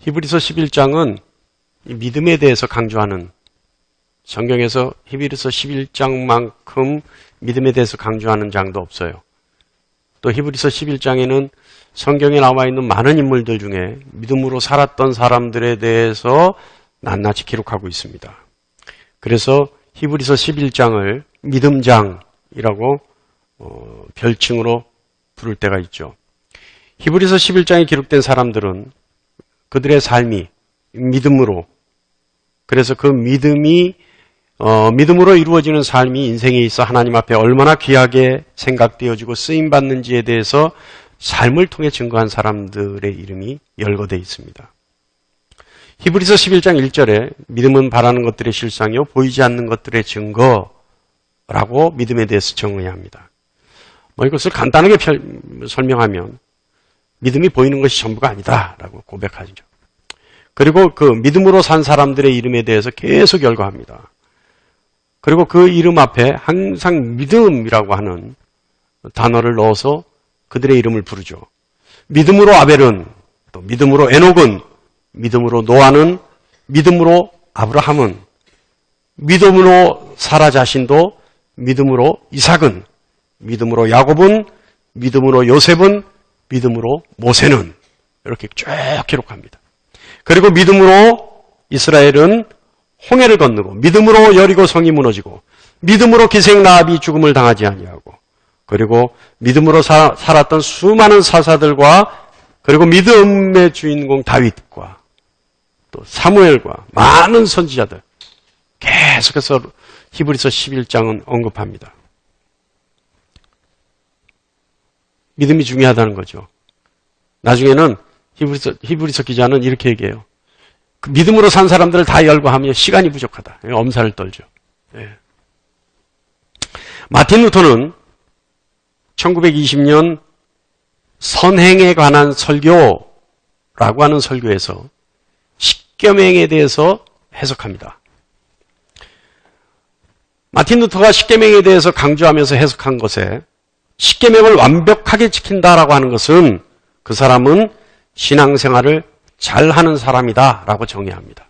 히브리서 11장은 믿음에 대해서 강조하는, 성경에서 히브리서 11장만큼 믿음에 대해서 강조하는 장도 없어요. 또 히브리서 11장에는 성경에 나와 있는 많은 인물들 중에 믿음으로 살았던 사람들에 대해서 낱낱이 기록하고 있습니다. 그래서 히브리서 11장을 믿음장이라고 별칭으로 부를 때가 있죠. 히브리서 11장에 기록된 사람들은 그들의 삶이 믿음으로, 그래서 그 믿음으로 이루어지는 삶이 인생에 있어 하나님 앞에 얼마나 귀하게 생각되어지고 쓰임받는지에 대해서 삶을 통해 증거한 사람들의 이름이 열거되어 있습니다. 히브리서 11장 1절에 믿음은 바라는 것들의 실상이요 보이지 않는 것들의 증거라고 믿음에 대해서 정의해야 합니다. 이것을 간단하게 설명하면 믿음이 보이는 것이 전부가 아니다라고 고백하죠. 그리고 그 믿음으로 산 사람들의 이름에 대해서 계속 열거합니다. 그리고 그 이름 앞에 항상 믿음이라고 하는 단어를 넣어서 그들의 이름을 부르죠. 믿음으로 아벨은, 또 믿음으로 에녹은, 믿음으로 노아는, 믿음으로 아브라함은, 믿음으로 사라 자신도, 믿음으로 이삭은, 믿음으로 야곱은, 믿음으로 요셉은, 믿음으로 모세는, 이렇게 쭉 기록합니다. 그리고 믿음으로 이스라엘은 홍해를 건너고, 믿음으로 여리고 성이 무너지고, 믿음으로 기생 라합이 죽음을 당하지 아니하고, 그리고 믿음으로 살았던 수많은 사사들과, 그리고 믿음의 주인공 다윗과 또 사무엘과 많은 선지자들, 계속해서 히브리서 11장은 언급합니다. 믿음이 중요하다는 거죠. 나중에는 히브리서 기자는 이렇게 얘기해요. 그 믿음으로 산 사람들을 다 열거하면 시간이 부족하다. 엄살을 떨죠. 네. 마틴 루터는 1920년 선행에 관한 설교라고 하는 설교에서 십계명에 대해서 해석합니다. 마틴 루터가 십계명에 대해서 강조하면서 해석한 것에 십계명을 완벽하게 지킨다라고 하는 것은 그 사람은 신앙생활을 잘하는 사람이다라고 정의합니다.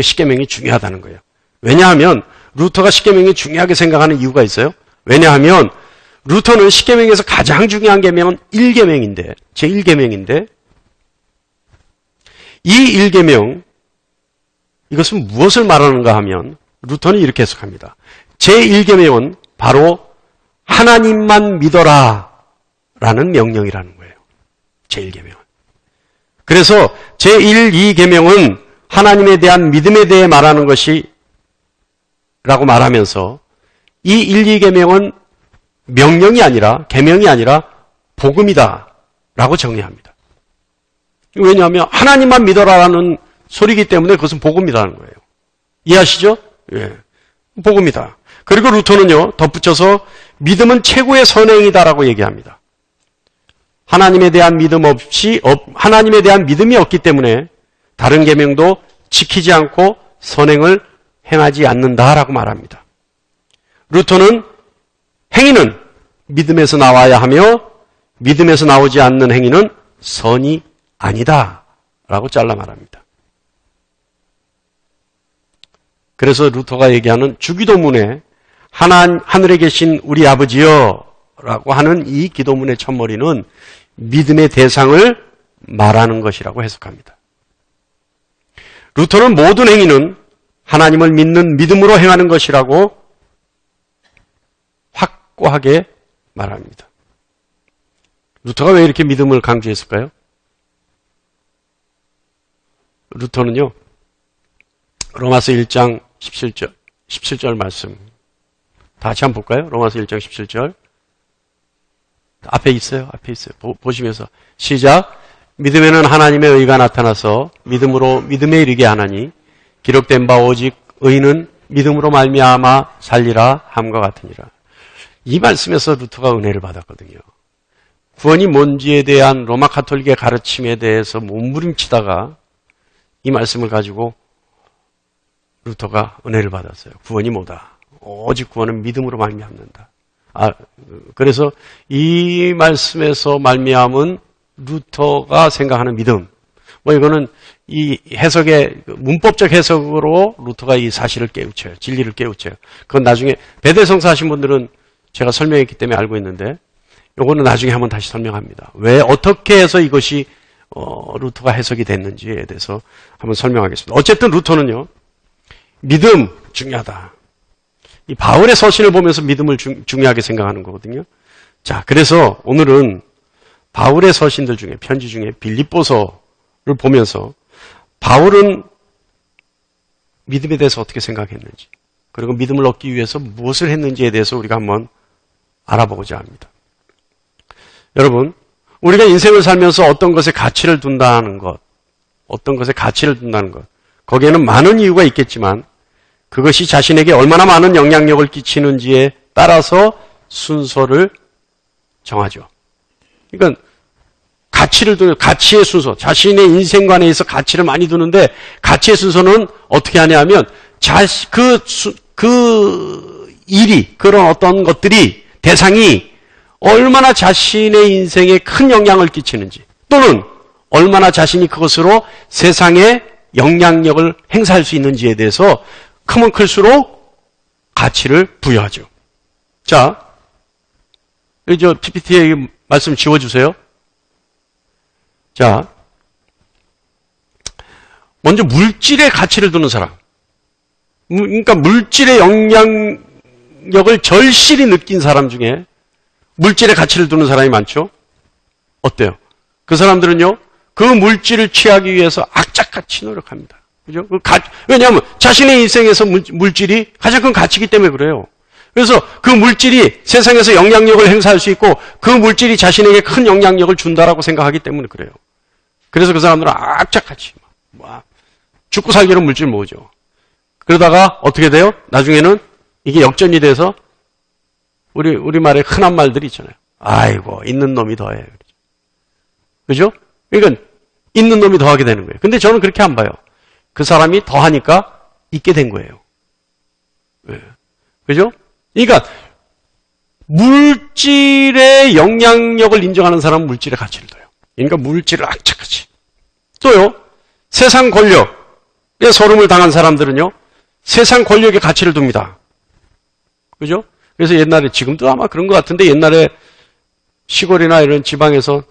십계명이 중요하다는 거예요. 왜냐하면 루터가 십계명이 중요하게 생각하는 이유가 있어요. 왜냐하면 루터는 십계명에서 가장 중요한 계명은 1계명인데, 제1계명인데 이 1계명, 이것은 무엇을 말하는가 하면 루터는 이렇게 해석합니다. 제1계명은 바로 하나님만 믿어라 라는 명령이라는 거예요. 제1계명은. 그래서 제1, 2계명은 하나님에 대한 믿음에 대해 말하는 것이 라고 말하면서 이 1, 2계명은 명령이 아니라, 계명이 아니라 복음이다 라고 정의합니다. 왜냐하면 하나님만 믿어라라는 소리이기 때문에 그것은 복음이라는 거예요. 이해하시죠? 예. 복음이다. 그리고 루터는요, 덧붙여서 믿음은 최고의 선행이다라고 얘기합니다. 하나님에 대한 하나님에 대한 믿음이 없기 때문에 다른 계명도 지키지 않고 선행을 행하지 않는다라고 말합니다. 루터는 행위는 믿음에서 나와야 하며 믿음에서 나오지 않는 행위는 선이 아니다라고 잘라 말합니다. 그래서 루터가 얘기하는 주기도문에 하늘에 계신 우리 아버지여 라고 하는 이 기도문의 첫머리는 믿음의 대상을 말하는 것이라고 해석합니다. 루터는 모든 행위는 하나님을 믿는 믿음으로 행하는 것이라고 확고하게 말합니다. 루터가 왜 이렇게 믿음을 강조했을까요? 루터는요, 로마서 1장 17절 말씀. 다 같이 한번 볼까요? 로마서 1장 17절. 앞에 있어요. 보시면서. 시작. 믿음에는 하나님의 의가 나타나서 믿음으로 믿음에 이르게 하나니 기록된 바 오직 의인은 믿음으로 말미암아 살리라 함과 같으니라. 이 말씀에서 루터가 은혜를 받았거든요. 구원이 뭔지에 대한 로마 가톨릭의 가르침에 대해서 몸부림치다가 이 말씀을 가지고 루터가 은혜를 받았어요. 구원이 뭐다? 오직 구원은 믿음으로 말미암는다. 그래서 이 말씀에서 말미암은 루터가 생각하는 믿음, 뭐 이거는 이 해석의 문법적 해석으로 루터가 이 사실을 깨우쳐요. 진리를 깨우쳐요. 그건 나중에 배대성사 하신 분들은 제가 설명했기 때문에 알고 있는데 요거는 나중에 한번 다시 설명합니다. 왜 어떻게 해서 이것이 루터가 해석이 됐는지에 대해서 한번 설명하겠습니다. 어쨌든 루터는요. 믿음 중요하다. 이 바울의 서신을 보면서 믿음을 중요하게 생각하는 거거든요. 자, 그래서 오늘은 바울의 서신들 중에 편지 중에 빌립보서를 보면서 바울은 믿음에 대해서 어떻게 생각했는지 그리고 믿음을 얻기 위해서 무엇을 했는지에 대해서 우리가 한번 알아보고자 합니다. 여러분, 우리가 인생을 살면서 어떤 것에 가치를 둔다는 것, 거기에는 많은 이유가 있겠지만 그것이 자신에게 얼마나 많은 영향력을 끼치는지에 따라서 순서를 정하죠. 그러니까 가치의 순서, 자신의 인생관에서 가치를 많이 두는데 가치의 순서는 어떻게 하냐면 그런 어떤 것들이 대상이 얼마나 자신의 인생에 큰 영향을 끼치는지 또는 얼마나 자신이 그것으로 세상에 영향력을 행사할 수 있는지에 대해서 크면 클수록 가치를 부여하죠. 자, 저 PPT에 말씀 지워주세요. 자, 먼저 물질에 가치를 두는 사람. 그러니까 물질의 영향력을 절실히 느낀 사람 중에 물질에 가치를 두는 사람이 많죠? 어때요? 그 사람들은요, 그 물질을 취하기 위해서 악착같이 노력합니다. 그죠? 왜냐하면 자신의 인생에서 물질이 가장 큰 가치이기 때문에 그래요. 그래서 그 물질이 세상에서 영향력을 행사할 수 있고 그 물질이 자신에게 큰 영향력을 준다라고 생각하기 때문에 그래요. 그래서 그 사람들은 악착같이 죽고 살기로 물질 모으죠. 그러다가 어떻게 돼요? 나중에는 이게 역전이 돼서 우리말에 흔한 말들이 있잖아요. 아이고, 있는 놈이 더해. 그죠? 그러니까 있는 놈이 더하게 되는 거예요. 근데 저는 그렇게 안 봐요. 그 사람이 더하니까 있게 된 거예요. 네. 그죠? 그러니까 물질의 영향력을 인정하는 사람은 물질의 가치를 둬요. 그러니까 물질을 악착같이. 또요, 세상 권력에 서름을 당한 사람들은요, 세상 권력의 가치를 둡니다. 그죠? 그래서 옛날에, 지금도 아마 그런 것 같은데 옛날에 시골이나 이런 지방에서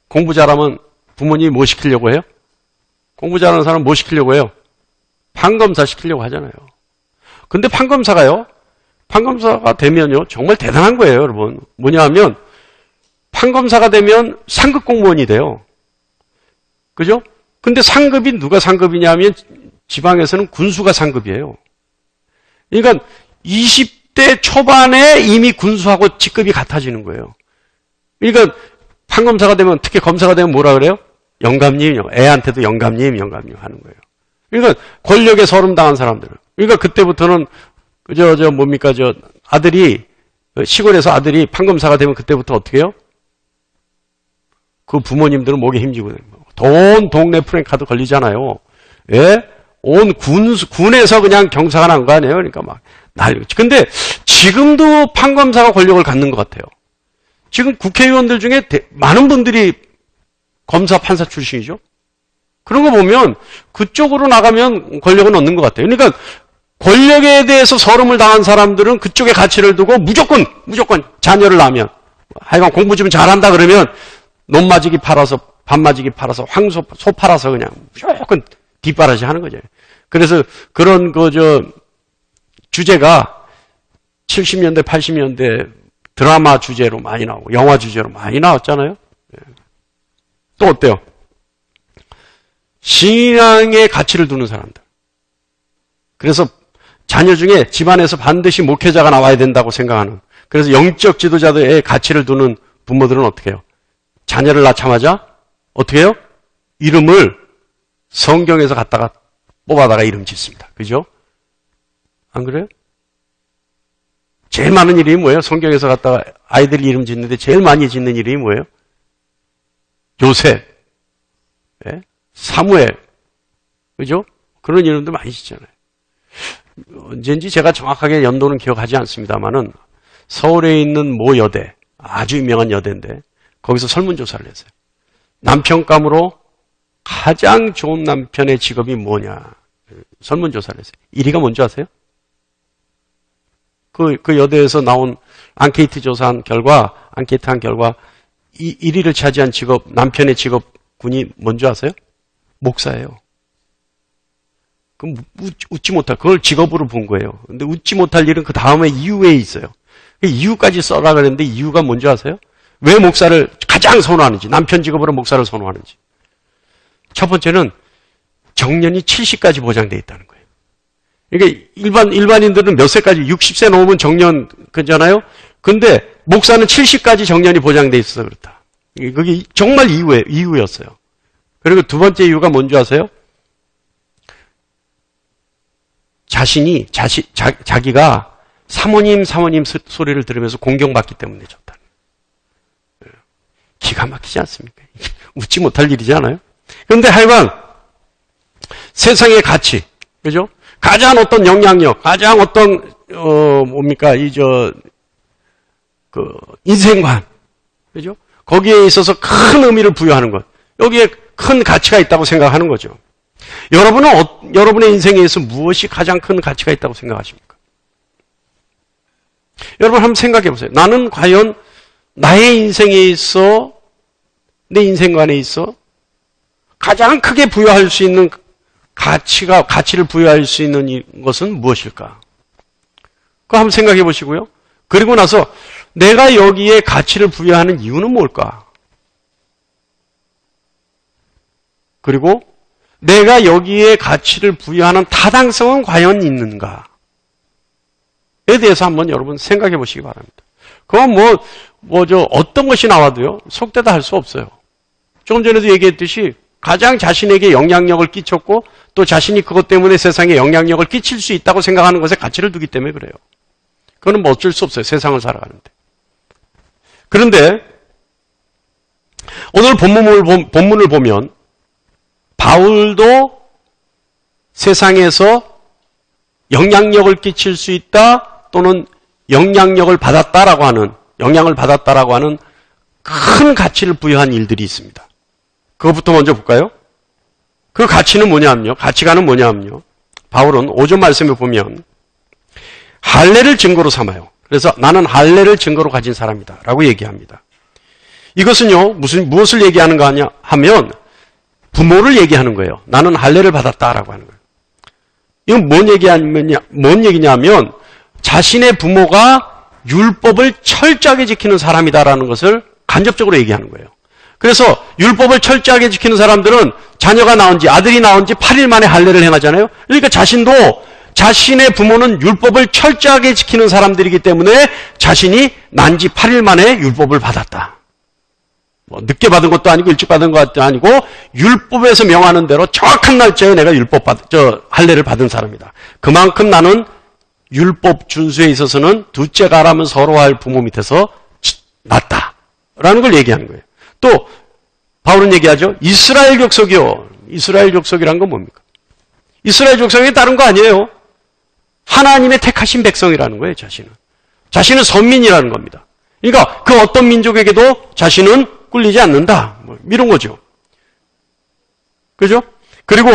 공부 잘하면 부모님이 뭐 시키려고 해요? 공부 잘하는 사람은 뭐 시키려고 해요? 판검사 시키려고 하잖아요. 근데 판검사가 되면요, 정말 대단한 거예요, 여러분. 뭐냐 하면, 판검사가 되면 상급 공무원이 돼요. 그죠? 근데 상급이 누가 상급이냐 하면, 지방에서는 군수가 상급이에요. 그러니까 20대 초반에 이미 군수하고 직급이 같아지는 거예요. 그러니까 판검사가 되면, 특히 검사가 되면 뭐라 그래요? 영감님, 애한테도 영감님 하는 거예요. 그러니까 권력에 서름당한 사람들은. 그러니까 그때부터는 시골에서 아들이 판검사가 되면 그때부터 어떻게 해요? 그 부모님들은 목에 힘주고 동네 프랭카드 걸리잖아요. 예? 온 군에서 그냥 경사가 난 거 아니에요? 그러니까 막 난리죠. 근데 지금도 판검사가 권력을 갖는 것 같아요. 지금 국회의원들 중에 많은 분들이 검사, 판사 출신이죠. 그런 거 보면 그쪽으로 나가면 권력은 얻는 것 같아요. 그러니까 권력에 대해서 서름을 당한 사람들은 그쪽에 가치를 두고 무조건 자녀를 낳으면 하여간 공부 좀 잘한다 그러면 논 맞이기 팔아서 밥 맞이기 팔아서 황소 소 팔아서 그냥 무조건 뒷바라지 하는 거죠. 그래서 그런 주제가 70년대 80년대 드라마 주제로 많이 나오고 영화 주제로 많이 나왔잖아요. 또 어때요? 신앙의 가치를 두는 사람들. 그래서 자녀 중에 집안에서 반드시 목회자가 나와야 된다고 생각하는, 그래서 영적 지도자들의 가치를 두는 부모들은 어떻게 해요? 자녀를 낳자마자 어떻게 해요? 이름을 성경에서 갖다가 뽑아다가 이름 짓습니다. 그죠? 안 그래요? 제일 많은 이름이 뭐예요? 성경에서 갖다가 아이들 이름 짓는데 제일 많이 짓는 이름이 뭐예요? 요셉, 예? 사무엘, 그죠? 그런 이름도 많이 짓잖아요. 언젠지 제가 정확하게 연도는 기억하지 않습니다만은 서울에 있는 모 여대, 아주 유명한 여대인데 거기서 설문조사를 했어요. 남편감으로 가장 좋은 남편의 직업이 뭐냐? 설문조사를 했어요. 1위가 뭔지 아세요? 그 여대에서 나온 앙케이트한 결과 1위를 차지한 직업, 남편의 직업군이 뭔지 아세요? 목사예요. 그럼 웃지 못할, 그걸 직업으로 본 거예요. 근데 웃지 못할 일은 그 다음에 이유에 있어요. 그 이유까지 써라 그랬는데 이유가 뭔지 아세요? 왜 목사를 가장 선호하는지, 남편 직업으로 목사를 선호하는지. 첫 번째는 정년이 70까지 보장되어 있다는 거예요. 그러니까 일반인들은 몇 세까지, 60세 넘으면 정년 그잖아요? 근데 목사는 70까지 정년이 보장되어 있어서 그렇다. 그게 정말 이유였어요. 그리고 두 번째 이유가 뭔지 아세요? 자기가 사모님 소리를 들으면서 공경받기 때문에 좋다. 기가 막히지 않습니까? 웃지 못할 일이지 않아요? 그런데 하여간 세상의 가치, 그죠? 가장 어떤 영향력, 가장 어떤 인생관, 그죠? 거기에 있어서 큰 의미를 부여하는 것, 여기에 큰 가치가 있다고 생각하는 거죠. 여러분은 여러분의 인생에 있어서 무엇이 가장 큰 가치가 있다고 생각하십니까? 여러분 한번 생각해 보세요. 나는 과연 나의 인생에 있어, 내 인생관에 있어 가장 크게 부여할 수 있는 가치를 부여할 수 있는 것은 무엇일까? 그거 한번 생각해 보시고요. 그리고 나서 내가 여기에 가치를 부여하는 이유는 뭘까? 그리고 내가 여기에 가치를 부여하는 타당성은 과연 있는가에 대해서 한번 여러분 생각해 보시기 바랍니다. 그건 어떤 것이 나와도요, 속되다 할 수 없어요. 조금 전에도 얘기했듯이 가장 자신에게 영향력을 끼쳤고 또 자신이 그것 때문에 세상에 영향력을 끼칠 수 있다고 생각하는 것에 가치를 두기 때문에 그래요. 그건 어쩔 수 없어요. 세상을 살아가는데. 그런데 오늘 본문을 보면 바울도 세상에서 영향력을 끼칠 수 있다 또는 영향을 받았다라고 하는 큰 가치를 부여한 일들이 있습니다. 그것부터 먼저 볼까요? 그 가치는 뭐냐면요. 가치관은 뭐냐면요. 바울은 5절 말씀에 보면 할례를 증거로 삼아요. 그래서 나는 할례를 증거로 가진 사람이다 라고 얘기합니다. 이것은요. 무엇을 얘기하는가 하면 부모를 얘기하는 거예요. 나는 할례를 받았다라고 하는 거예요. 이건 뭔 얘기냐면 자신의 부모가 율법을 철저하게 지키는 사람이다라는 것을 간접적으로 얘기하는 거예요. 그래서 율법을 철저하게 지키는 사람들은 자녀가 나온 지, 아들이 나온 지 8일 만에 할례를 행하잖아요. 그러니까 자신도 자신의 부모는 율법을 철저하게 지키는 사람들이기 때문에 자신이 난 지 8일 만에 율법을 받았다. 늦게 받은 것도 아니고 일찍 받은 것도 아니고 율법에서 명하는 대로 정확한 날짜에 내가 할례를 받은 사람이다. 그만큼 나는 율법 준수에 있어서는 둘째가라면 서로할 부모 밑에서 낫다라는 걸 얘기하는 거예요. 또 바울은 얘기하죠. 이스라엘 족속이요. 이스라엘 족속이란 건 뭡니까? 이스라엘 족속이 다른 거 아니에요. 하나님의 택하신 백성이라는 거예요. 자신은 선민이라는 겁니다. 그러니까 그 어떤 민족에게도 자신은 꿀리지 않는다. 이런 거죠. 그죠? 그리고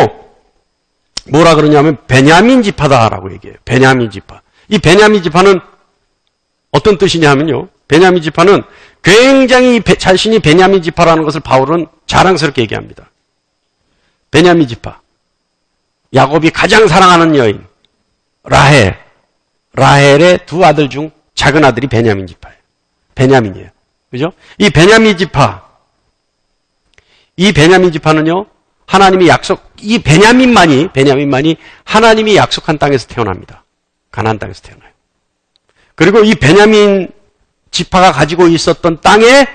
뭐라 그러냐면 베냐민 지파다라고 얘기해요. 베냐민 지파. 이 베냐민 지파는 어떤 뜻이냐 하면요. 베냐민 지파는 굉장히 자신이 베냐민 지파라는 것을 바울은 자랑스럽게 얘기합니다. 베냐민 지파. 야곱이 가장 사랑하는 여인 라헬의 두 아들 중 작은 아들이 베냐민 지파예요. 베냐민이에요. 그죠? 이 베냐민 지파는요, 하나님이 이 베냐민만이 하나님이 약속한 땅에서 태어납니다. 가나안 땅에서 태어나요. 그리고 이 베냐민 지파가 가지고 있었던 땅에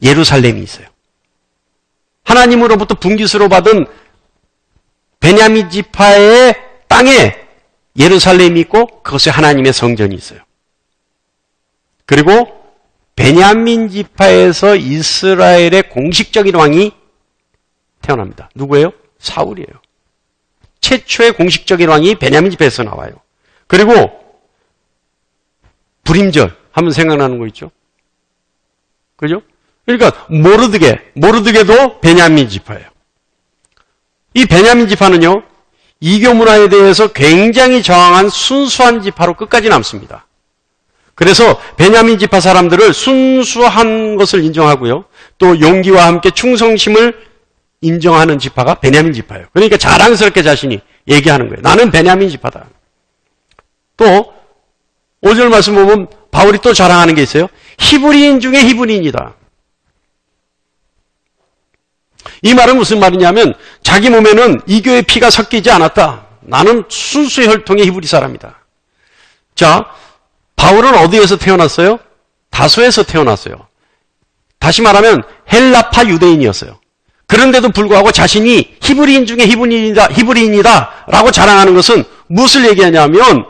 예루살렘이 있어요. 하나님으로부터 분깃으로 받은 베냐민 지파의 땅에 예루살렘이 있고 그것에 하나님의 성전이 있어요. 그리고 베냐민 지파에서 이스라엘의 공식적인 왕이 태어납니다. 누구예요? 사울이에요. 최초의 공식적인 왕이 베냐민 지파에서 나와요. 그리고 불임절 하면 생각나는 거 있죠? 그죠? 그러니까 모르드게도 베냐민 지파예요. 이 베냐민 지파는요, 이교 문화에 대해서 굉장히 저항한 순수한 지파로 끝까지 남습니다. 그래서 베냐민 지파 사람들을 순수한 것을 인정하고요, 또 용기와 함께 충성심을 인정하는 지파가 베냐민 지파예요. 그러니까 자랑스럽게 자신이 얘기하는 거예요. 나는 베냐민 지파다. 또 5절 말씀 보면 바울이 또 자랑하는 게 있어요. 히브리인 중에 히브리인이다. 이 말은 무슨 말이냐면 자기 몸에는 이교의 피가 섞이지 않았다. 나는 순수의 혈통의 히브리 사람이다. 자, 바울은 어디에서 태어났어요? 다소에서 태어났어요. 다시 말하면 헬라파 유대인이었어요. 그런데도 불구하고 자신이 히브리인 중에 히브리인이다 라고 자랑하는 것은 무엇을 얘기하냐면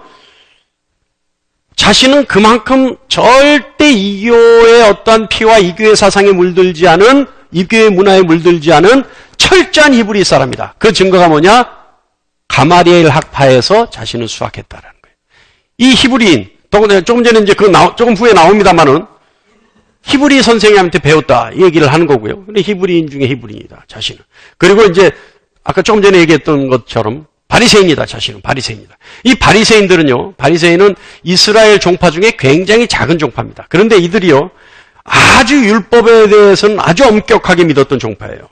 자신은 그만큼 절대 이교의 어떠한 피와 이교의 사상에 물들지 않은, 이교의 문화에 물들지 않은 철저한 히브리 사람이다. 그 증거가 뭐냐? 가마리엘 학파에서 자신을 수학했다라는 거예요. 이 히브리인, 조금 전에 이제 조금 후에 나옵니다만은 히브리 선생님한테 배웠다 이 얘기를 하는 거고요. 근데 히브리인 중에 히브리인이다 자신은. 그리고 이제 아까 조금 전에 얘기했던 것처럼 바리새인이다 자신은. 바리새인이다. 이 바리새인들은요, 바리새인은 이스라엘 종파 중에 굉장히 작은 종파입니다. 그런데 이들이요, 아주 율법에 대해서는 아주 엄격하게 믿었던 종파예요.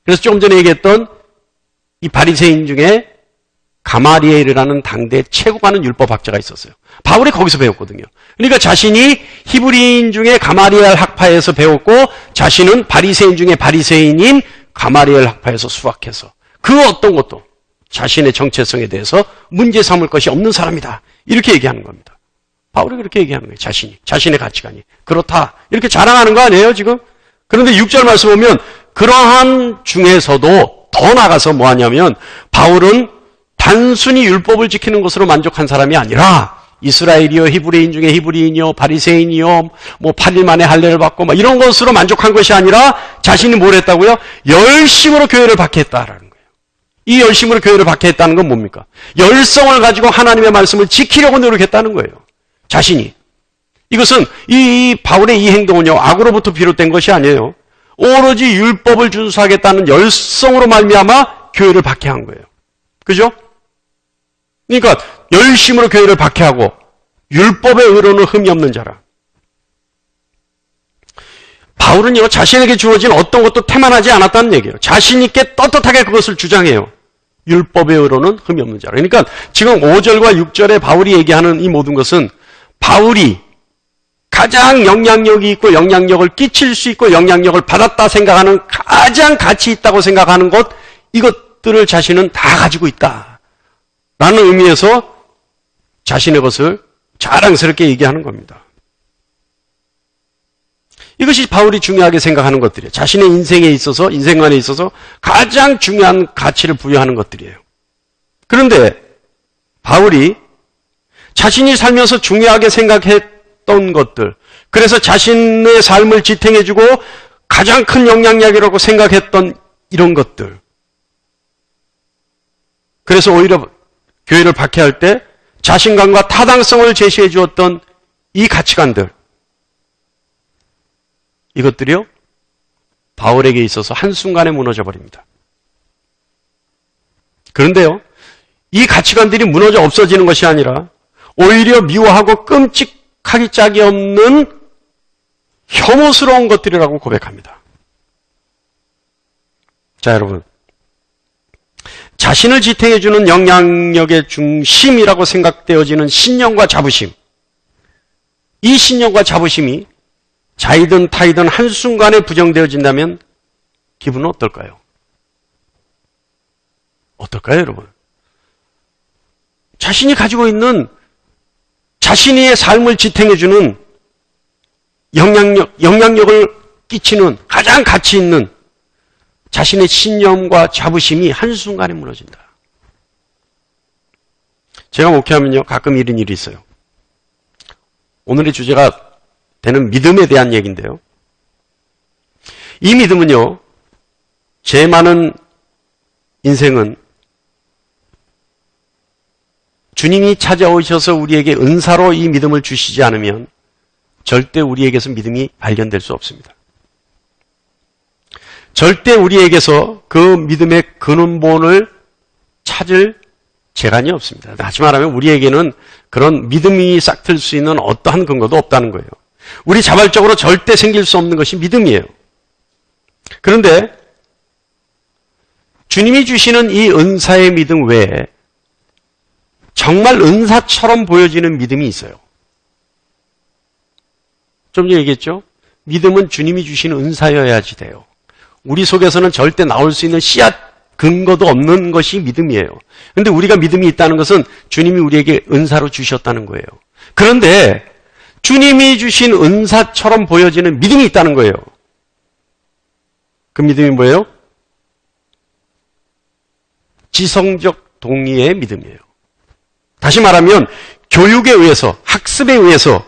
그래서 조금 전에 얘기했던 이 바리새인 중에 가마리엘이라는 당대 최고가는 율법학자가 있었어요. 바울이 거기서 배웠거든요. 그러니까 자신이 히브리인 중에 가마리엘 학파에서 배웠고 자신은 바리새인 중에 바리새인인 가마리엘 학파에서 수학해서 그 어떤 것도 자신의 정체성에 대해서 문제 삼을 것이 없는 사람이다. 이렇게 얘기하는 겁니다. 바울이 그렇게 얘기하는 거예요. 자신의 가치관이. 그렇다. 이렇게 자랑하는 거 아니에요, 지금? 그런데 6절 말씀 보면 그러한 중에서도 더 나가서 뭐 하냐면 바울은 단순히 율법을 지키는 것으로 만족한 사람이 아니라 이스라엘이요, 히브리인 중에 히브리인이요, 바리새인이요, 뭐 8일 만에 할례를 받고 막 이런 것으로 만족한 것이 아니라 자신이 뭘 했다고요? 열심으로 교회를 박해했다라는 거예요. 이 열심으로 교회를 박해했다는 건 뭡니까? 열성을 가지고 하나님의 말씀을 지키려고 노력했다는 거예요. 자신이. 이것은 이 바울의 이 행동은요, 악으로부터 비롯된 것이 아니에요. 오로지 율법을 준수하겠다는 열성으로 말미암아 교회를 박해한 거예요. 그죠? 그러니까 열심으로 교회를 박해하고 율법의 의로는 흠이 없는 자라. 바울은요, 자신에게 주어진 어떤 것도 태만하지 않았다는 얘기예요. 자신 있게 떳떳하게 그것을 주장해요. 율법의 의로는 흠이 없는 자라. 그러니까 지금 5절과 6절에 바울이 얘기하는 이 모든 것은 바울이 가장 영향력이 있고 영향력을 끼칠 수 있고 영향력을 받았다 생각하는 가장 가치 있다고 생각하는 것, 이것들을 자신은 다 가지고 있다 라는 의미에서 자신의 것을 자랑스럽게 얘기하는 겁니다. 이것이 바울이 중요하게 생각하는 것들이에요. 자신의 인생에 있어서, 인생관에 있어서 가장 중요한 가치를 부여하는 것들이에요. 그런데 바울이 자신이 살면서 중요하게 생각했던 것들, 그래서 자신의 삶을 지탱해주고 가장 큰 영향력이라고 생각했던 이런 것들, 그래서 오히려 교회를 박해할 때 자신감과 타당성을 제시해 주었던 이 가치관들, 이것들이요, 바울에게 있어서 한순간에 무너져 버립니다. 그런데요, 이 가치관들이 무너져 없어지는 것이 아니라 오히려 미워하고 끔찍하기 짝이 없는 혐오스러운 것들이라고 고백합니다. 자, 여러분, 자신을 지탱해주는 영향력의 중심이라고 생각되어지는 신념과 자부심, 이 신념과 자부심이 자이든 타이든 한순간에 부정되어진다면 기분은 어떨까요? 어떨까요, 여러분? 자신이 가지고 있는 자신의 삶을 지탱해주는 영향력을 끼치는 가장 가치 있는 자신의 신념과 자부심이 한순간에 무너진다. 제가 목회하면요, 가끔 이런 일이 있어요. 오늘의 주제가 되는 믿음에 대한 얘기인데요. 이 믿음은요, 제 많은 인생은 주님이 찾아오셔서 우리에게 은사로 이 믿음을 주시지 않으면 절대 우리에게서 믿음이 발견될 수 없습니다. 절대 우리에게서 그 믿음의 근원본을 찾을 재간이 없습니다. 다시 말하면 우리에게는 그런 믿음이 싹틀 수 있는 어떠한 근거도 없다는 거예요. 우리 자발적으로 절대 생길 수 없는 것이 믿음이에요. 그런데 주님이 주시는 이 은사의 믿음 외에 정말 은사처럼 보여지는 믿음이 있어요. 좀 전에 얘기했죠? 믿음은 주님이 주신 은사여야지 돼요. 우리 속에서는 절대 나올 수 있는 씨앗 근거도 없는 것이 믿음이에요. 그런데 우리가 믿음이 있다는 것은 주님이 우리에게 은사로 주셨다는 거예요. 그런데 주님이 주신 은사처럼 보여지는 믿음이 있다는 거예요. 그 믿음이 뭐예요? 지성적 동의의 믿음이에요. 다시 말하면 교육에 의해서, 학습에 의해서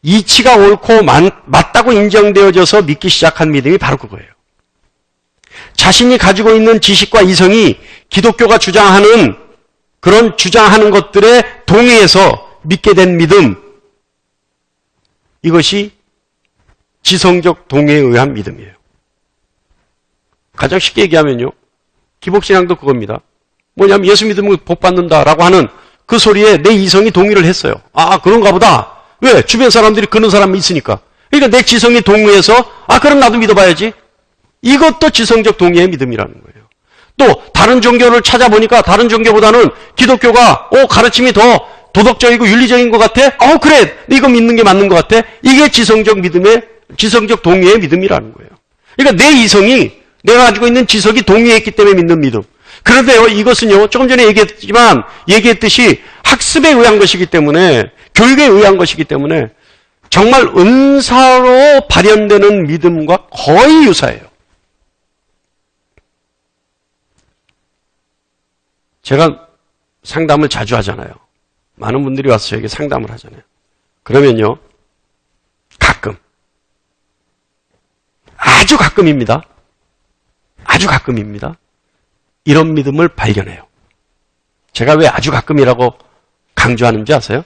이치가 옳고 맞다고 인정되어져서 믿기 시작한 믿음이 바로 그거예요. 자신이 가지고 있는 지식과 이성이 기독교가 주장하는 그런 주장하는 것들에 동의해서 믿게 된 믿음, 이것이 지성적 동의에 의한 믿음이에요. 가장 쉽게 얘기하면요, 기복신앙도 그겁니다. 뭐냐면 예수 믿으면 복 받는다라고 하는 그 소리에 내 이성이 동의를 했어요. 아, 그런가 보다. 왜? 주변 사람들이 그런 사람이 있으니까. 그러니까 내 지성이 동의해서 그럼 나도 믿어봐야지. 이것도 지성적 동의의 믿음이라는 거예요. 또 다른 종교를 찾아보니까 다른 종교보다는 기독교가 가르침이 더 도덕적이고 윤리적인 것 같아? 그래. 이거 믿는 게 맞는 것 같아? 이게 지성적 동의의 믿음이라는 거예요. 그러니까 내 이성이 내가 가지고 있는 지성이 동의했기 때문에 믿는 믿음. 그런데요, 이것은요, 조금 전에 얘기했듯이 학습에 의한 것이기 때문에, 교육에 의한 것이기 때문에, 정말 은사로 발현되는 믿음과 거의 유사해요. 제가 상담을 자주 하잖아요. 많은 분들이 와서 저에게 상담을 하잖아요. 그러면요, 가끔, 아주 가끔입니다. 아주 가끔입니다. 이런 믿음을 발견해요. 제가 왜 아주 가끔이라고 강조하는지 아세요?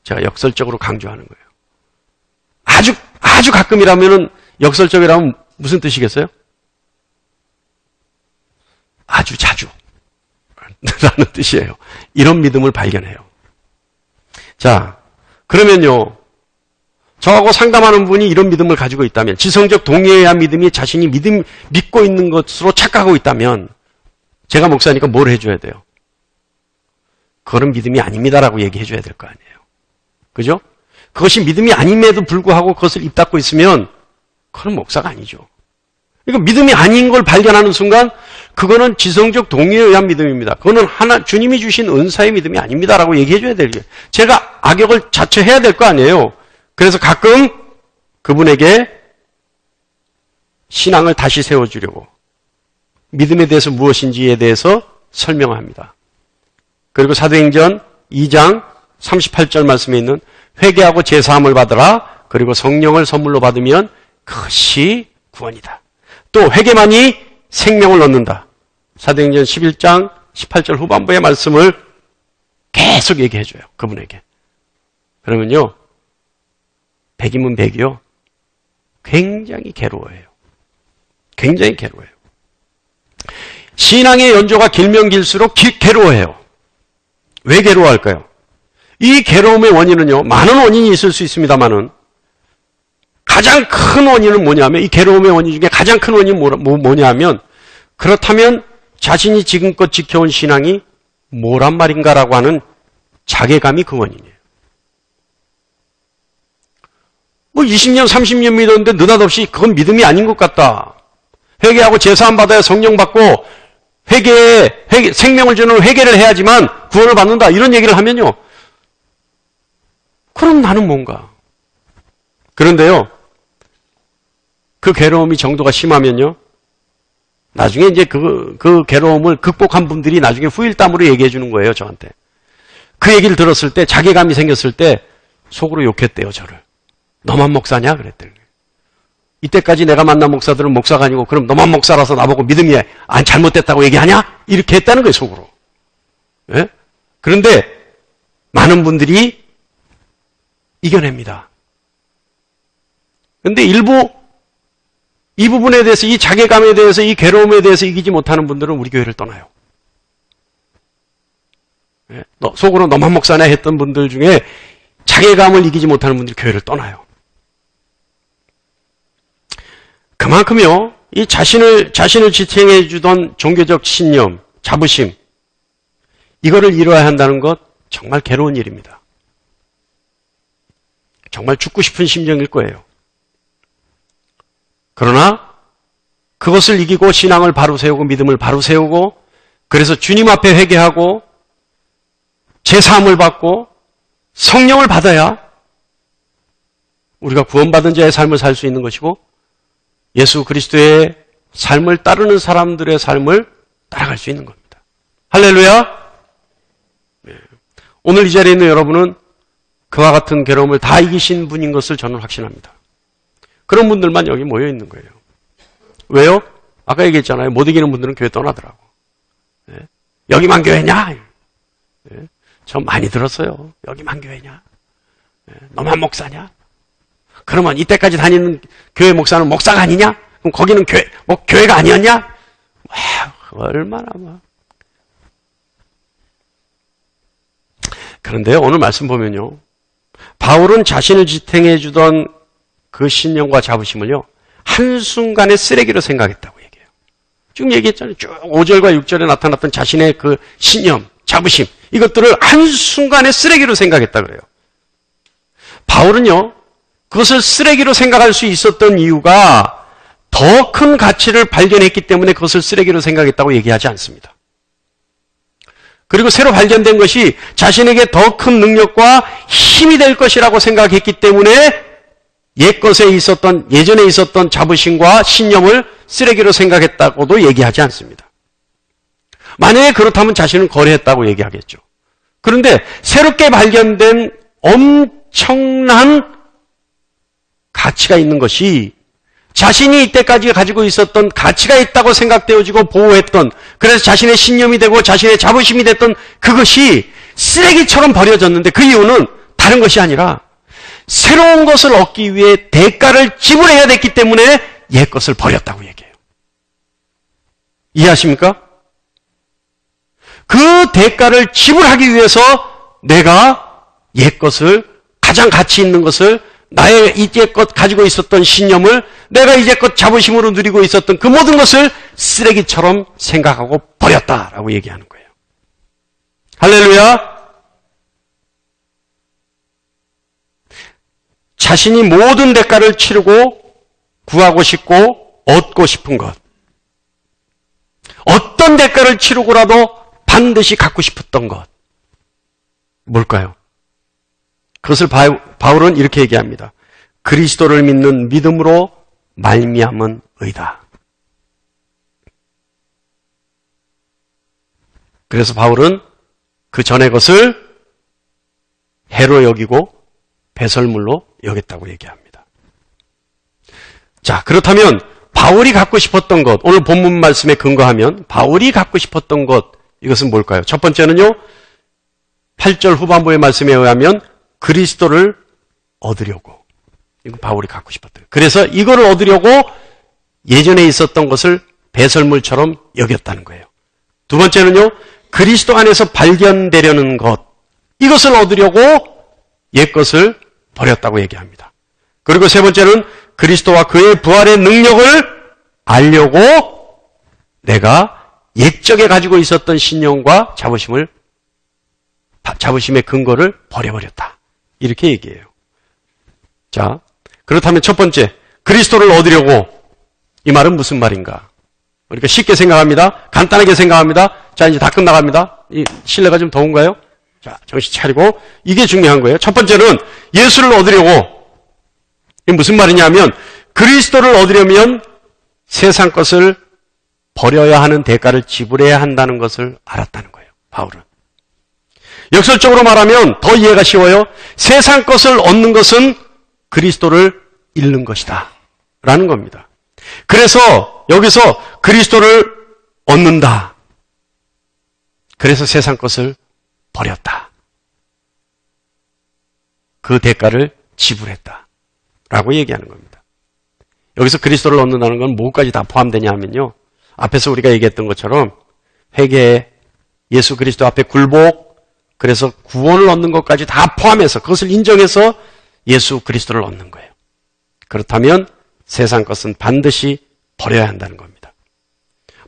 제가 역설적으로 강조하는 거예요. 아주 가끔이라면은 역설적이라면 무슨 뜻이겠어요? 아주 자주 라는 뜻이에요. 이런 믿음을 발견해요. 자, 그러면요, 저하고 상담하는 분이 이런 믿음을 가지고 있다면, 지성적 동의에 의한 믿음이 자신이 믿고 있는 것으로 착각하고 있다면, 제가 목사니까 뭘 해줘야 돼요? 그런 믿음이 아닙니다라고 얘기해줘야 될 거 아니에요. 그죠? 그것이 믿음이 아님에도 불구하고 그것을 입닫고 있으면, 그건 목사가 아니죠. 그러니까 믿음이 아닌 걸 발견하는 순간, 그거는 지성적 동의에 의한 믿음입니다. 그거는 주님이 주신 은사의 믿음이 아닙니다라고 얘기해줘야 돼요. 제가 악역을 자처해야 될 거 아니에요. 그래서 가끔 그분에게 신앙을 다시 세워주려고 믿음에 대해서 무엇인지에 대해서 설명합니다. 그리고 사도행전 2장 38절 말씀에 있는 회개하고 제사함을 받으라. 그리고 성령을 선물로 받으면 그것이 구원이다. 또 회개만이 생명을 얻는다. 사도행전 11장 18절 후반부의 말씀을 계속 얘기해줘요. 그분에게. 그러면요, 백이면 백이요, 굉장히 괴로워해요. 굉장히 괴로워해요. 신앙의 연조가 길면 길수록 괴로워해요. 왜 괴로워할까요? 이 괴로움의 원인은요, 많은 원인이 있을 수 있습니다만은 가장 큰 원인은 뭐냐면, 이 괴로움의 원인 중에 가장 큰 원인은 뭐냐면, 그렇다면 자신이 지금껏 지켜온 신앙이 뭐란 말인가라고 하는 자괴감이 그 원인이에요. 20년, 30년 믿었는데 느닷없이 그건 믿음이 아닌 것 같다. 회개하고 제사함 받아야 성령 받고 생명을 주는 회개를 해야지만 구원을 받는다. 이런 얘기를 하면요, 그럼 나는 뭔가. 그런데요, 그 괴로움이 정도가 심하면요, 나중에 이제 그 괴로움을 극복한 분들이 나중에 후일담으로 얘기해 주는 거예요, 저한테. 그 얘기를 들었을 때, 자괴감이 생겼을 때 속으로 욕했대요, 저를. 너만 목사냐? 그랬더니. 이때까지 내가 만난 목사들은 목사가 아니고 그럼 너만 목사라서 나보고 믿음이 안 잘못됐다고 얘기하냐? 이렇게 했다는 거예요, 속으로. 예? 그런데 많은 분들이 이겨냅니다. 그런데 일부 이 부분에 대해서, 이 자괴감에 대해서, 이 괴로움에 대해서 이기지 못하는 분들은 우리 교회를 떠나요. 속으로 너만 목사나 했던 분들 중에 자괴감을 이기지 못하는 분들이 교회를 떠나요. 그만큼요, 이 자신을 지탱해 주던 종교적 신념, 자부심, 이거를 이루어야 한다는 것 정말 괴로운 일입니다. 정말 죽고 싶은 심정일 거예요. 그러나 그것을 이기고 신앙을 바로 세우고 믿음을 바로 세우고, 그래서 주님 앞에 회개하고 제사함을 받고 성령을 받아야 우리가 구원받은 자의 삶을 살 수 있는 것이고, 예수 그리스도의 삶을 따르는 사람들의 삶을 따라갈 수 있는 겁니다. 할렐루야. 오늘 이 자리에 있는 여러분은 그와 같은 괴로움을 다 이기신 분인 것을 저는 확신합니다. 그런 분들만 여기 모여 있는 거예요. 왜요? 아까 얘기했잖아요. 못 이기는 분들은 교회 떠나더라고. 여기만 교회냐? 저 많이 들었어요. 여기만 교회냐? 너만 목사냐? 그러면 이때까지 다니는 교회 목사는 목사가 아니냐? 그럼 거기는 교회가 아니었냐? 와, 얼마나 막. 그런데 오늘 말씀 보면요, 바울은 자신을 지탱해 주던 그 신념과 자부심을요, 한순간에 쓰레기로 생각했다고 얘기해요. 지금 얘기했잖아요. 쭉 5절과 6절에 나타났던 자신의 그 신념, 자부심, 이것들을 한순간에 쓰레기로 생각했다 그래요. 바울은요, 그것을 쓰레기로 생각할 수 있었던 이유가 더 큰 가치를 발견했기 때문에 그것을 쓰레기로 생각했다고 얘기하지 않습니다. 그리고 새로 발견된 것이 자신에게 더 큰 능력과 힘이 될 것이라고 생각했기 때문에 예전에 있었던 자부심과 신념을 쓰레기로 생각했다고도 얘기하지 않습니다. 만약에 그렇다면 자신은 거래했다고 얘기하겠죠. 그런데 새롭게 발견된 엄청난 가치가 있는 것이, 자신이 이때까지 가지고 있었던 가치가 있다고 생각되어지고 보호했던, 그래서 자신의 신념이 되고 자신의 자부심이 됐던 그것이 쓰레기처럼 버려졌는데, 그 이유는 다른 것이 아니라 새로운 것을 얻기 위해 대가를 지불해야 됐기 때문에 옛 것을 버렸다고 얘기해요. 이해하십니까? 그 대가를 지불하기 위해서 내가 옛 것을, 가장 가치 있는 것을, 나의 이제껏 가지고 있었던 신념을, 내가 이제껏 자부심으로 누리고 있었던 그 모든 것을 쓰레기처럼 생각하고 버렸다라고 얘기하는 거예요. 할렐루야. 자신이 모든 대가를 치르고 구하고 싶고 얻고 싶은 것, 어떤 대가를 치르고라도 반드시 갖고 싶었던 것, 뭘까요? 그것을 바울은 이렇게 얘기합니다. 그리스도를 믿는 믿음으로 말미암은 의다. 그래서 바울은 그 전의 것을 해로 여기고 배설물로 여겼다고 얘기합니다. 자, 그렇다면 바울이 갖고 싶었던 것, 오늘 본문 말씀에 근거하면 바울이 갖고 싶었던 것, 이것은 뭘까요? 첫 번째는요, 8절 후반부의 말씀에 의하면 그리스도를 얻으려고. 이건 바울이 갖고 싶었대요. 그래서 이거를 얻으려고 예전에 있었던 것을 배설물처럼 여겼다는 거예요. 두 번째는요, 그리스도 안에서 발견되려는 것, 이것을 얻으려고 옛 것을 버렸다고 얘기합니다. 그리고 세 번째는 그리스도와 그의 부활의 능력을 알려고 내가 옛적에 가지고 있었던 신념과 자부심의 근거를 버려버렸다. 이렇게 얘기해요. 자, 그렇다면 첫 번째, 그리스도를 얻으려고, 이 말은 무슨 말인가? 우리가 쉽게 생각합니다. 간단하게 생각합니다. 자, 이제 다 끝나갑니다. 이 실내가 좀 더운가요? 자, 정신 차리고, 이게 중요한 거예요. 첫 번째는 예수를 얻으려고. 이게 무슨 말이냐면, 그리스도를 얻으려면 세상 것을 버려야 하는 대가를 지불해야 한다는 것을 알았다는 거예요. 바울은. 역설적으로 말하면 더 이해가 쉬워요. 세상 것을 얻는 것은 그리스도를 잃는 것이다 라는 겁니다. 그래서 여기서 그리스도를 얻는다. 그래서 세상 것을 버렸다. 그 대가를 지불했다 라고 얘기하는 겁니다. 여기서 그리스도를 얻는다는 건 뭐까지 다 포함되냐 하면요. 앞에서 우리가 얘기했던 것처럼 회개, 예수 그리스도 앞에 굴복, 그래서 구원을 얻는 것까지 다 포함해서 그것을 인정해서 예수 그리스도를 얻는 거예요. 그렇다면 세상 것은 반드시 버려야 한다는 겁니다.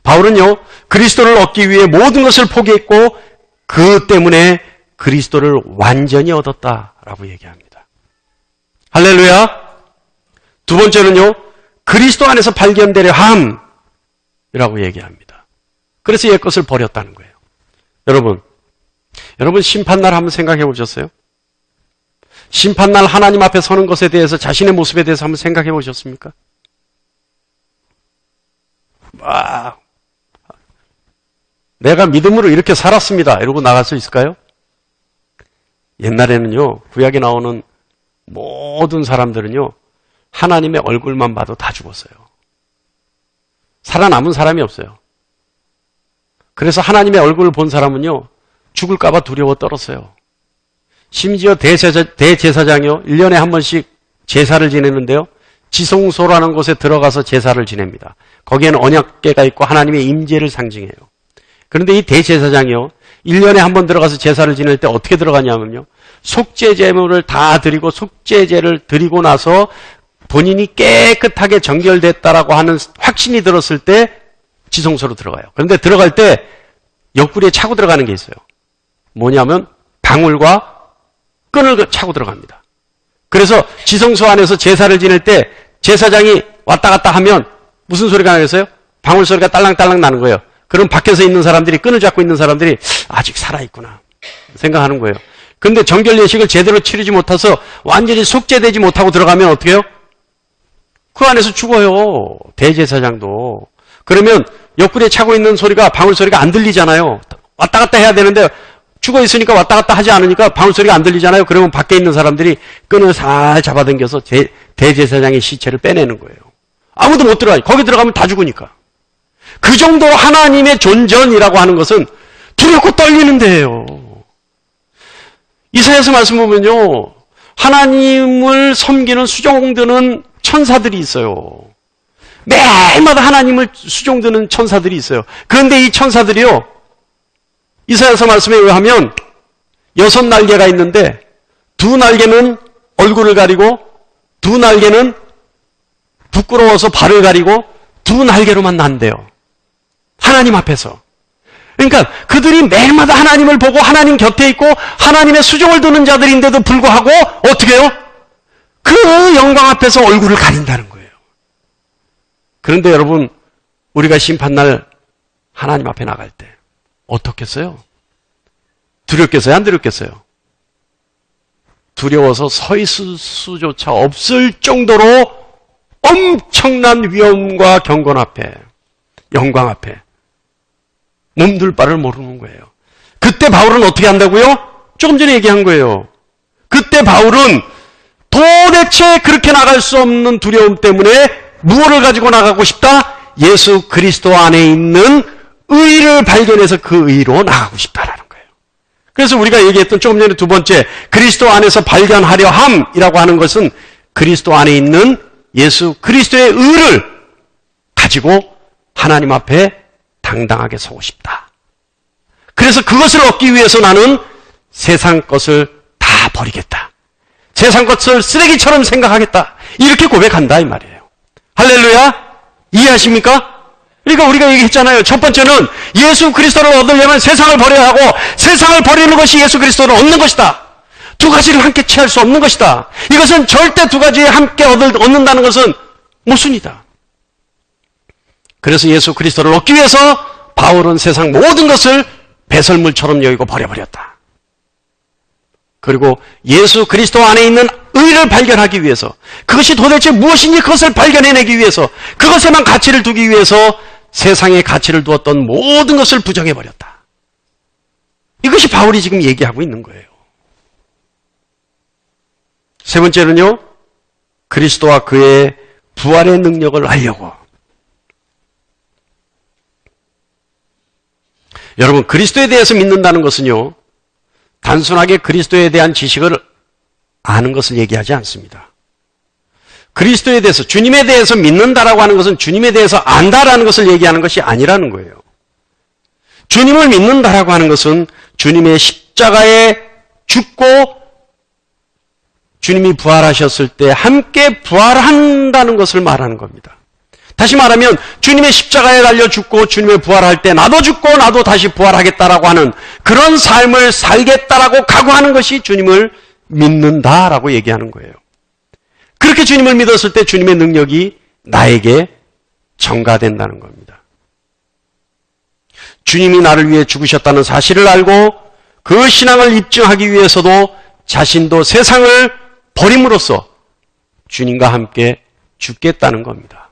바울은요, 그리스도를 얻기 위해 모든 것을 포기했고 그 때문에 그리스도를 완전히 얻었다라고 얘기합니다. 할렐루야. 두 번째는요, 그리스도 안에서 발견되려 함이라고 얘기합니다. 그래서 옛 것을 버렸다는 거예요. 여러분 심판날 한번 생각해 보셨어요? 심판날 하나님 앞에 서는 것에 대해서 자신의 모습에 대해서 한번 생각해 보셨습니까? 내가 믿음으로 이렇게 살았습니다. 이러고 나갈 수 있을까요? 옛날에는요, 구약에 나오는 모든 사람들은요, 하나님의 얼굴만 봐도 다 죽었어요. 살아남은 사람이 없어요. 그래서 하나님의 얼굴을 본 사람은요, 죽을까봐 두려워 떨었어요. 심지어 대제사장이요, 1년에 한 번씩 제사를 지내는데요, 지성소라는 곳에 들어가서 제사를 지냅니다. 거기에는 언약궤가 있고 하나님의 임재를 상징해요. 그런데 이 대제사장이요, 1년에 한 번 들어가서 제사를 지낼 때 어떻게 들어가냐면요, 속죄제물을 다 드리고 속죄제를 드리고 나서 본인이 깨끗하게 정결됐다라고 하는 확신이 들었을 때 지성소로 들어가요. 그런데 들어갈 때 옆구리에 차고 들어가는 게 있어요. 뭐냐면 방울과 끈을 차고 들어갑니다. 그래서 지성소 안에서 제사를 지낼 때 제사장이 왔다 갔다 하면 무슨 소리가 나겠어요? 방울 소리가 딸랑딸랑 나는 거예요. 그럼 밖에서 있는 사람들이, 끈을 잡고 있는 사람들이 아직 살아있구나 생각하는 거예요. 근데 정결 예식을 제대로 치르지 못해서 완전히 속죄되지 못하고 들어가면 어떻게 해요? 그 안에서 죽어요. 대제사장도. 그러면 옆구리에 차고 있는 소리가, 방울 소리가 안 들리잖아요. 왔다 갔다 해야 되는데 죽어 있으니까 왔다 갔다 하지 않으니까 방울 소리가 안 들리잖아요. 그러면 밖에 있는 사람들이 끈을 살 잡아당겨서 대제사장의 시체를 빼내는 거예요. 아무도 못 들어가요. 거기 들어가면 다 죽으니까. 그 정도로 하나님의 존전이라고 하는 것은 두렵고 떨리는 데예요. 이사야서 말씀 보면요, 하나님을 섬기는 수종드는 천사들이 있어요. 매일마다 하나님을 수종드는 천사들이 있어요. 그런데 이 천사들이요, 이사야서 말씀에 의하면 6날개가 있는데 2날개는 얼굴을 가리고 2날개는 부끄러워서 발을 가리고 2날개로만 난대요. 하나님 앞에서. 그러니까 그들이 매일마다 하나님을 보고 하나님 곁에 있고 하나님의 수종을 두는 자들인데도 불구하고 어떻게 해요? 그 영광 앞에서 얼굴을 가린다는 거예요. 그런데 여러분, 우리가 심판날 하나님 앞에 나갈 때 어떻겠어요? 두렵겠어요? 안 두렵겠어요? 두려워서 서 있을 수조차 없을 정도로 엄청난 위험과 경건 앞에, 영광 앞에 몸둘 바를 모르는 거예요. 그때 바울은 어떻게 한다고요? 조금 전에 얘기한 거예요. 그때 바울은 도대체 그렇게 나갈 수 없는 두려움 때문에 무엇을 가지고 나가고 싶다? 예수 그리스도 안에 있는 의를 발견해서 그 의로 나가고 싶다라는 거예요. 그래서 우리가 얘기했던 조금 전에 두 번째, 그리스도 안에서 발견하려 함이라고 하는 것은 그리스도 안에 있는 예수 그리스도의 의를 가지고 하나님 앞에 당당하게 서고 싶다. 그래서 그것을 얻기 위해서 나는 세상 것을 다 버리겠다. 세상 것을 쓰레기처럼 생각하겠다. 이렇게 고백한다 이 말이에요. 할렐루야. 이해하십니까? 그러니까 우리가 얘기했잖아요. 첫 번째는 예수 그리스도를 얻으려면 세상을 버려야 하고, 세상을 버리는 것이 예수 그리스도를 얻는 것이다. 두 가지를 함께 취할 수 없는 것이다. 이것은 절대 두 가지 함께 얻는다는 것은 모순이다. 그래서 예수 그리스도를 얻기 위해서 바울은 세상 모든 것을 배설물처럼 여기고 버려버렸다. 그리고 예수 그리스도 안에 있는 의를 발견하기 위해서, 그것이 도대체 무엇인지 그것을 발견해내기 위해서, 그것에만 가치를 두기 위해서 세상에 가치를 두었던 모든 것을 부정해버렸다. 이것이 바울이 지금 얘기하고 있는 거예요. 세 번째는요, 그리스도와 그의 부활의 능력을 알려고. 여러분, 그리스도에 대해서 믿는다는 것은요, 단순하게 그리스도에 대한 지식을 아는 것을 얘기하지 않습니다. 그리스도에 대해서, 주님에 대해서 믿는다라고 하는 것은 주님에 대해서 안다라는 것을 얘기하는 것이 아니라는 거예요. 주님을 믿는다라고 하는 것은 주님의 십자가에 죽고 주님이 부활하셨을 때 함께 부활한다는 것을 말하는 겁니다. 다시 말하면 주님의 십자가에 달려 죽고 주님의 부활할 때 나도 죽고 나도 다시 부활하겠다라고 하는 그런 삶을 살겠다라고 각오하는 것이 주님을 믿는다라고 얘기하는 거예요. 그렇게 주님을 믿었을 때 주님의 능력이 나에게 전가된다는 겁니다. 주님이 나를 위해 죽으셨다는 사실을 알고 그 신앙을 입증하기 위해서도 자신도 세상을 버림으로써 주님과 함께 죽겠다는 겁니다.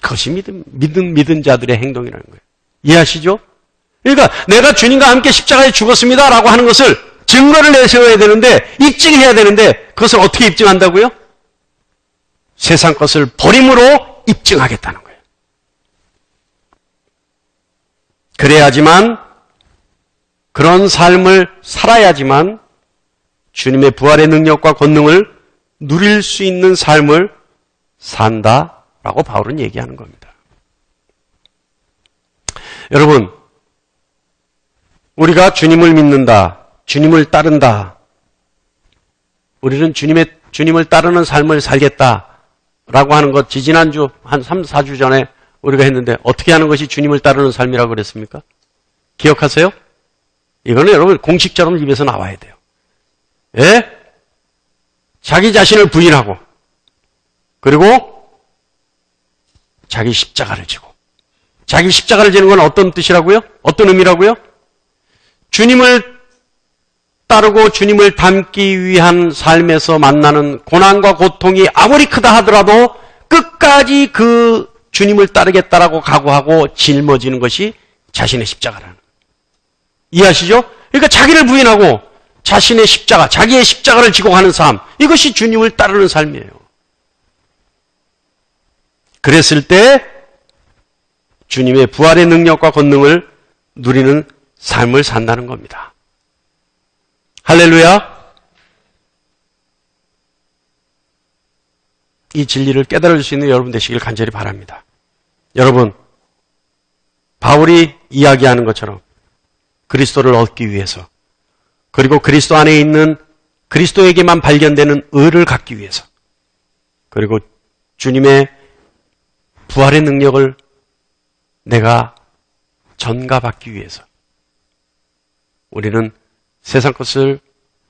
그것이 믿은 자들의 행동이라는 거예요. 이해하시죠? 그러니까 내가 주님과 함께 십자가에 죽었습니다라고 하는 것을 증거를 내세워야 되는데, 입증해야 되는데, 그것을 어떻게 입증한다고요? 세상 것을 버림으로 입증하겠다는 거예요. 그래야지만, 그런 삶을 살아야지만 주님의 부활의 능력과 권능을 누릴 수 있는 삶을 산다라고 바울은 얘기하는 겁니다. 여러분, 우리가 주님을 믿는다, 주님을 따른다, 우리는 주님을 따르는 삶을 살겠다라고 하는 것, 지지난주 한 3, 4주 전에 우리가 했는데 어떻게 하는 것이 주님을 따르는 삶이라고 그랬습니까? 기억하세요? 이거는 여러분 공식처럼 입에서 나와야 돼요. 예? 자기 자신을 부인하고, 그리고 자기 십자가를 지고. 자기 십자가를 지는 건 어떤 뜻이라고요? 어떤 의미라고요? 주님을 따르고 주님을 닮기 위한 삶에서 만나는 고난과 고통이 아무리 크다 하더라도 끝까지 그 주님을 따르겠다라고 각오하고 짊어지는 것이 자신의 십자가라는 거예요. 이해하시죠? 그러니까 자기를 부인하고 자신의 십자가, 자기의 십자가를 지고 가는 삶, 이것이 주님을 따르는 삶이에요. 그랬을 때 주님의 부활의 능력과 권능을 누리는 삶을 산다는 겁니다. 할렐루야! 이 진리를 깨달을 수 있는 여러분 되시길 간절히 바랍니다. 여러분, 바울이 이야기하는 것처럼 그리스도를 얻기 위해서, 그리고 그리스도 안에 있는 그리스도에게만 발견되는 의를 갖기 위해서, 그리고 주님의 부활의 능력을 내가 전가받기 위해서 우리는 세상 것을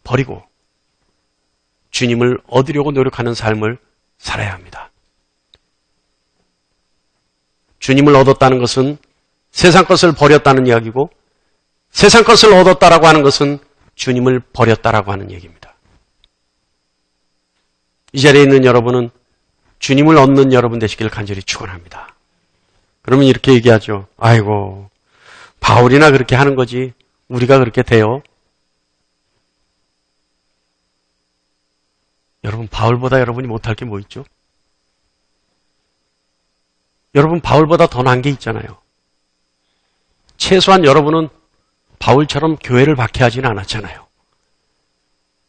버리고 주님을 얻으려고 노력하는 삶을 살아야 합니다. 주님을 얻었다는 것은 세상 것을 버렸다는 이야기고, 세상 것을 얻었다라고 하는 것은 주님을 버렸다라고 하는 얘기입니다. 이 자리에 있는 여러분은 주님을 얻는 여러분 되시기를 간절히 축원합니다. 그러면 이렇게 얘기하죠. 아이고, 바울이나 그렇게 하는 거지 우리가 그렇게 돼요? 여러분, 바울보다 여러분이 못할 게 뭐 있죠? 여러분, 바울보다 더 나은 게 있잖아요. 최소한 여러분은 바울처럼 교회를 박해하지는 않았잖아요.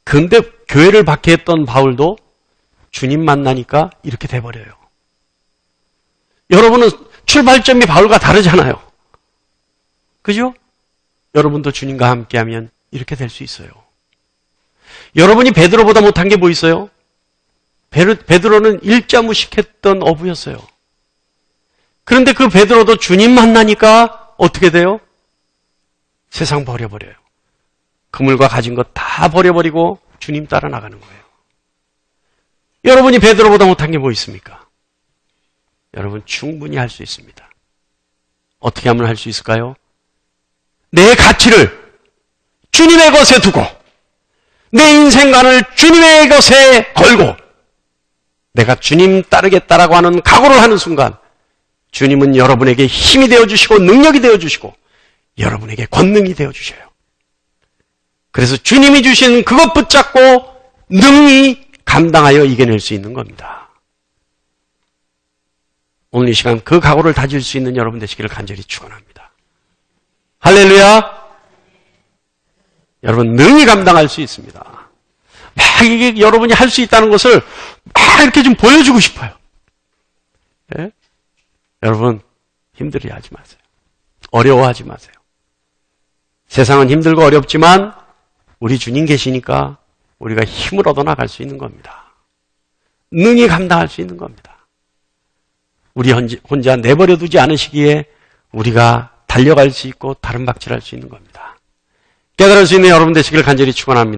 근데 교회를 박해했던 바울도 주님 만나니까 이렇게 돼버려요. 여러분은 출발점이 바울과 다르잖아요. 그죠? 여러분도 주님과 함께하면 이렇게 될 수 있어요. 여러분이 베드로보다 못한 게 뭐 있어요? 베드로는 일자무식했던 어부였어요. 그런데 그 베드로도 주님 만나니까 어떻게 돼요? 세상 버려버려요. 그물과 가진 것 다 버려버리고 주님 따라 나가는 거예요. 여러분이 베드로보다 못한 게 뭐 있습니까? 여러분 충분히 할 수 있습니다. 어떻게 하면 할 수 있을까요? 내 가치를 주님의 것에 두고 내 인생관을 주님의 것에 걸고 내가 주님 따르겠다라고 하는 각오를 하는 순간 주님은 여러분에게 힘이 되어주시고 능력이 되어주시고 여러분에게 권능이 되어주셔요. 그래서 주님이 주신 그것 붙잡고 능히 감당하여 이겨낼 수 있는 겁니다. 오늘 이 시간 그 각오를 다질 수 있는 여러분 되시기를 간절히 축원합니다. 할렐루야! 여러분 능히 감당할 수 있습니다. 막 이게 여러분이 할 수 있다는 것을 막 다 이렇게 좀 보여주고 싶어요. 예? 여러분, 힘들어하지 마세요. 어려워하지 마세요. 세상은 힘들고 어렵지만 우리 주님 계시니까 우리가 힘을 얻어 나갈 수 있는 겁니다. 능히 감당할 수 있는 겁니다. 우리 혼자 내버려 두지 않으시기에 우리가 달려갈 수 있고 다른 박질할 수 있는 겁니다. 깨달을 수 있는 여러분 되시기를 간절히 축원합니다.